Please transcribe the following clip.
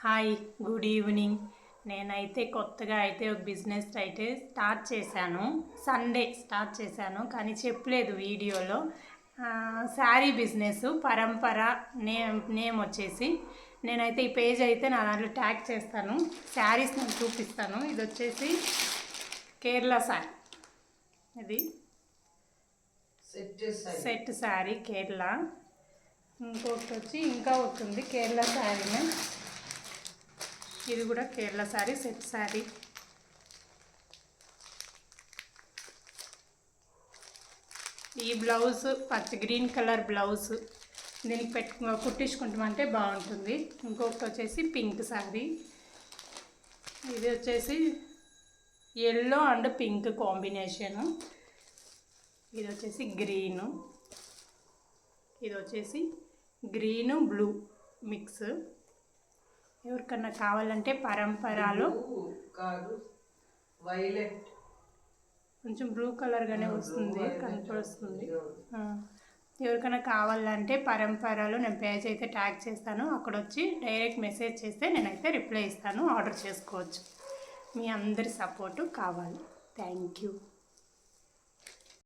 Hi, good evening. నేనైతే కొత్తగా అయితే ఒక బిజినెస్ అయితే స్టార్ట్ చేశాను. సండే స్టార్ట్ చేశాను కానీ చెప్పలేదు వీడియోలో. శారీ బిజినెస్ పరంపర నేమ్ వచ్చేసి నేనైతే ఈ పేజ్ అయితే నా దాంట్లో ట్యాగ్ చేస్తాను. శారీస్ నేను చూపిస్తాను. ఇది వచ్చేసి కేరళ శారీ. ఇది సెట్ శారీ కేరళ. ఇంకొకటి వచ్చి ఇంకా అవుతుంది కేరళ శారీనే. ఇది కూడా కేరళ శారీ, సెట్ శారీ. ఈ బ్లౌజ్ గ్రీన్ కలర్ బ్లౌజ్ దీనికి కుట్టించుకుంటామంటే బాగుంటుంది. ఇంకొకటి వచ్చేసి పింక్ శారీ. ఇది వచ్చేసి ఎల్లో అండ్ పింక్ కాంబినేషను. ఇది వచ్చేసి గ్రీను. ఇది వచ్చేసి గ్రీను బ్లూ మిక్స్. ఎవరికన్నా కావాలంటే పరంపరలో వైలెట్ కొంచెం బ్లూ కలర్గానే వస్తుంది, కనపడుస్తుంది. ఎవరికైనా కావాలంటే పరంపరలో నేను పేజ్ అయితే ట్యాగ్ చేస్తాను. అక్కడ వచ్చి డైరెక్ట్ మెసేజ్ చేస్తే నేనైతే రిప్లై ఇస్తాను. ఆర్డర్ చేసుకోవచ్చు. మీ అందరి సపోర్టు కావాలి. Thank you.